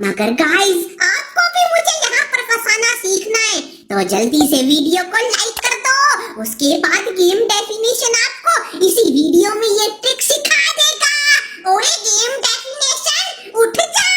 मगर गाइस आपको भी मुझे यहाँ पर फंसाना सीखना है, तो जल्दी से वीडियो को लाइक कर दो। उसके बाद गेम डेफिनेशन आपको इसी वीडियो में ये ट्रिक सिखा देगा। ओए गेम डेफिनेशन उठ जा।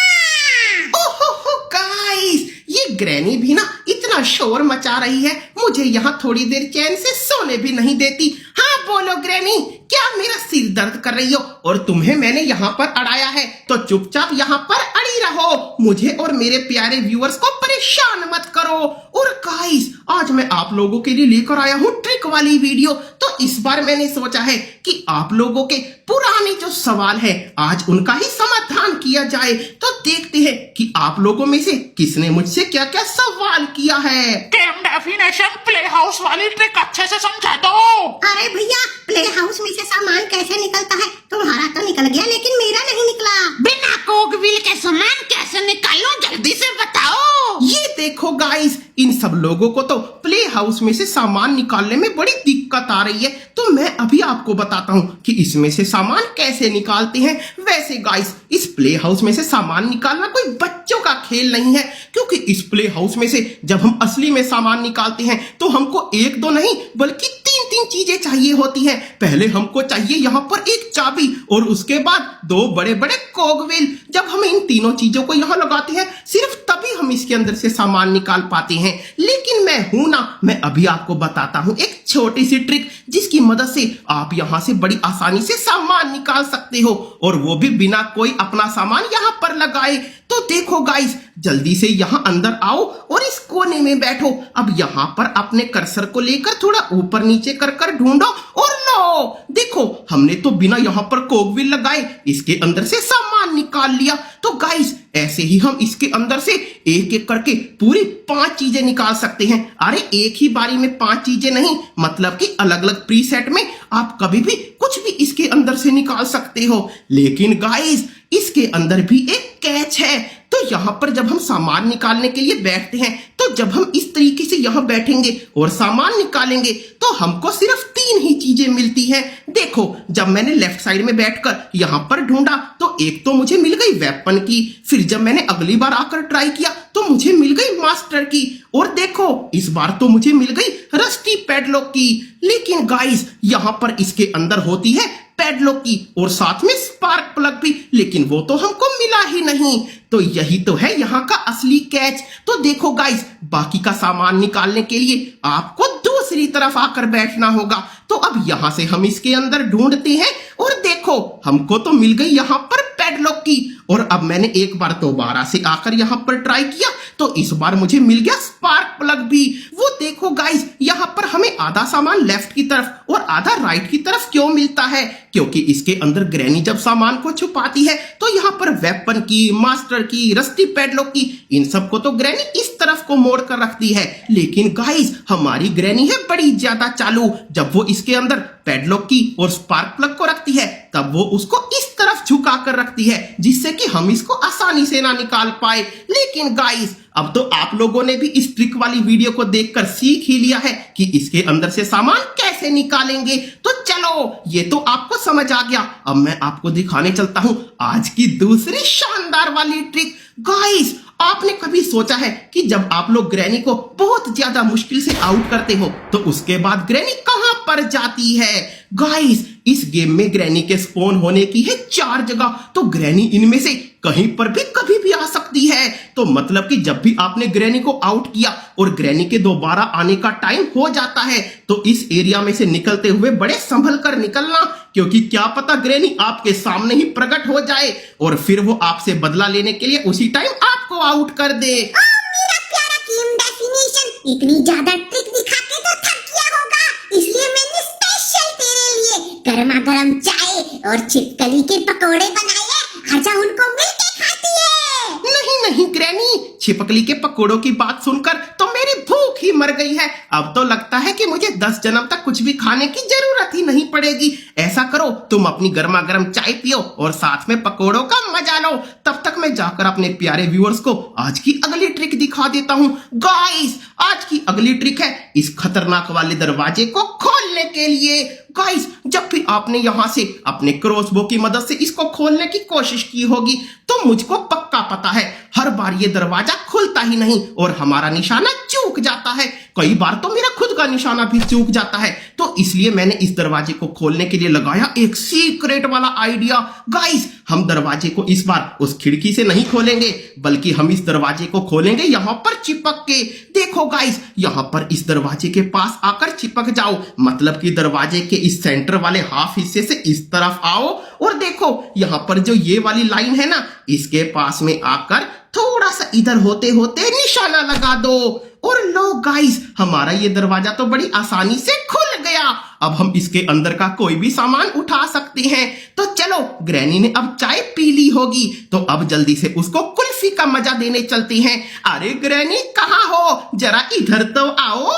ओहो गाइस, ये ग्रैनी भी ना इतना शोर मचा रही है, मुझे यहाँ थोड़ी देर चैन से सोने भी नहीं देती। हाँ बोलो ग्रैनी, क्या मेरा सिर दर्द कर रही हो और तुम्हें मैंने यहाँ पर अड़ाया है तो चुपचाप यहाँ पर अड़ी रहो, मुझे और मेरे प्यारे व्यूअर्स को परेशान मत करो। और गाइस, आज मैं आप लोगों के लिए लेकर आया हूँ ट्रिक वाली वीडियो। तो इस बार मैंने सोचा है कि आप लोगों के पुराने जो सवाल है आज उनका ही समाधान किया जाए। तो देखते हैं कि आप लोगों में से किसने मुझसे क्या क्या सवाल किया है। गेम डेफिनेशन प्ले हाउस वाली ट्रिक अच्छे से समझा दो। अरे भैया, प्ले हाउस में से सामान कैसे निकलता है? तुम्हारा तो निकल गया लेकिन मेरा नहीं निकला। बिना कोकविल के सामान कैसे निकालूं, जल्दी से बताओ। ये देखो गाइस, इन सब लोगों को तो प्ले हाउस में से सामान निकालने में बड़ी दिक्कत आ रही है, तो मैं अभी आपको बताता हूँ कि इसमें से सामान कैसे निकालते हैं। वैसे गाइस, इस प्ले हाउस में से सामान निकालना कोई बच्चों का खेल नहीं है, क्योंकि इस प्ले हाउस में से जब हम असली में सामान निकालते हैं तो हमको एक दो नहीं बल्कि तीन चीजें चाहिए होती हैं। पहले हमको चाहिए यहाँ पर एक चाबी और उसके बाद दो बड़े बड़े कोगविल। जब हम इन तीनों चीजों को यहाँ लगाते हैं सिर्फ तभी हम इसके अंदर से सामान निकाल पाते हैं। लेकिन मैं हूं ना, मैं अभी आपको बताता हूँ एक छोटी सी ट्रिक जिसकी मदद से आप यहाँ से बड़ी आसानी से सामान निकाल सकते हो, और वो भी बिना कोई अपना सामान यहाँ पर लगाए। तो देखो गाइस, जल्दी से यहाँ अंदर आओ और इस कोने में बैठो। अब यहाँ पर अपने कर्सर को लेकर थोड़ा ऊपर नीचे कर ढूंढो और लो, देखो हमने तो बिना यहाँ पर कोगविल लगाए इसके अंदर से सामान निकाल लिया। तो गाइस, ऐसे ही हम इसके अंदर से एक एक करके पूरी 5 चीजें निकाल सकते हैं। अरे एक ही बारी में 5 चीजें नहीं, मतलब कि अलग अलग प्रीसेट में आप कभी भी कुछ भी इसके अंदर से निकाल सकते हो। लेकिन गाइस, इसके अंदर भी एक कैच है। तो यहाँ पर जब हम सामान निकालने के लिए बैठते हैं तो जब हम इस तरीके से यहाँ बैठेंगे और सामान निकालेंगे तो हमको सिर्फ 3 ही चीजें मिलती हैं। देखो, जब मैंने लेफ्ट साइड में बैठकर यहाँ पर ढूंढा तो एक तो मुझे मिल गई वेपन की, फिर जब मैंने अगली बार आकर ट्राई किया तो मुझे मिल गई मास्टर की, और देखो इस बार तो मुझे मिल गई रस्टी पैडलॉक की। लेकिन गाइस, यहाँ पर इसके अंदर होती है पैडलॉक की और साथ में स्पार्क प्लग भी, लेकिन वो तो हमको मिला ही नहीं। तो यही तो है यहाँ का असली कैच। तो देखो गाइस, बाकी का सामान निकालने के लिए आपको दूसरी तरफ आकर बैठना होगा। तो अब यहाँ से हम इसके अंदर ढूंढते हैं और देखो हमको तो मिल गई यहाँ पर पैडलॉक की, और अब मैंने एक बार दोबारा से आकर यहाँ पर ट्राई किया तो इस बार मुझे मिल गया स्पार्क प्लग भी। वो देखो गाइस, यहाँ पर हमें आधा सामान लेफ्ट की तरफ और आधा राइट की तरफ क्यों मिलता है? क्योंकि इसके अंदर ग्रैनी जब सामान को छुपाती है तो यहाँ पर वेपन की, मास्टर की, रस्टी पैडलॉक की, इन सबको तो ग्रैनी इस तरफ को मोड़ कर रखती है। लेकिन गाइस, हमारी ग्रैनी है बड़ी ज्यादा चालू। जब वो इसके अंदर पैडलॉक की और स्पार्क प्लग को रखती है तब वो उसको इस तरफ झुका कर रखती है, जिससे कि हम इसको आसानी से ना निकाल पाए। लेकिन गाइस, अब तो आप लोगों ने भी इस ट्रिक वाली वीडियो को देखकर सीख ही लिया है कि इसके अंदर से सामान कैसे निकालेंगे। तो चलो, ये तो आपको समझ आ गया। अब मैं आपको दिखाने चलता हूं आज की दूसरी शानदार वाली ट्रिक। गाइस, आपने कभी सोचा है कि जब आप लोग ग्रैनी को बहुत ज्यादा मुश्किल से आउट करते हो तो उसके बाद ग्रैनी कहां पर जाती है? गाइस, इस गेम में ग्रैनी के स्पॉन होने की है 4 जगह, तो ग्रैनी इनमें से कहीं पर भी कभी भी आ सकती है। तो मतलब कि जब भी आपने ग्रैनी को आउट किया और ग्रैनी के दोबारा आने का टाइम हो जाता है तो इस एरिया में से निकलते हुए बड़े संभल कर निकलना, क्योंकि क्या पता ग्रैनी आपके सामने ही प्रकट हो जाए और फिर वो आपसे बदला लेने के लिए उसी टाइम आपको आउट कर दे। मेरा प्यारा गेम डेफिनेशन, इतनी ज्यादा ट्रिक दिखा के तो थक गया होगा, इसलिए मैंने स्पेशल तेरे लिए गर्मा गर्म चाय और छिपकली के पकोड़े बनाए। आजा उनको मिलके खाती है। नहीं ग्रैनी, छिपकली के पकोड़ों की बात सुनकर तो मेरी भूख ही मर गई है। अब तो लगता है कि मुझे 10 जन्म तक कुछ भी खाने की जरूरत ही नहीं पड़ेगी। ऐसा करो, तुम अपनी गर्मा गर्म चाय पियो और साथ में पकोड़ों का मजा लो। तब तक मैं जाकर अपने प्यारे व्यूअर्स को आज की अगली ट्रिक दिखा देता हूँ। गाइस, आज की अगली ट्रिक है इस खतरनाक वाले दरवाजे को खोलने के लिए। गाइस जब भी आपने यहाँ से अपने क्रॉसबो की मदद से इसको खोलने की कोशिश की होगी तो मुझको पक्का पता है हर बार ये दरवाजा खुलता ही नहीं और हमारा निशाना चूक जाता है। कई बार तो मेरा खुद का निशाना भी चूक जाता है। तो इसलिए मैंने इस दरवाजे को खोलने के लिए लगाया एक सीक्रेट वाला आइडिया। गाइस हम दरवाजे को इस बार उस खिड़की से नहीं खोलेंगे बल्कि हम इस दरवाजे को खोलेंगे यहाँ पर चिपक के। देखो गाइस यहाँ पर इस दरवाजे के पास आकर चिपक जाओ, मतलब कि दरवाजे के इस सेंटर वाले हाफ हिस्से से इस तरफ आओ और देखो यहाँ पर जो ये वाली लाइन है ना इसके पास में आकर थोड़ा सा इधर होते होते निशाना लगा दो और लो गाइस हमारा ये दरवाजा तो बड़ी आसानी से खुल गया। अब हम इसके अंदर का कोई भी सामान उठा सकते हैं। तो चलो ग्रैनी ने अब चाय पी ली होगी तो अब जल्दी से उसको कुल्फी का मजा देने चलते हैं। अरे ग्रैनी कहाँ हो, जरा इधर तो आओ।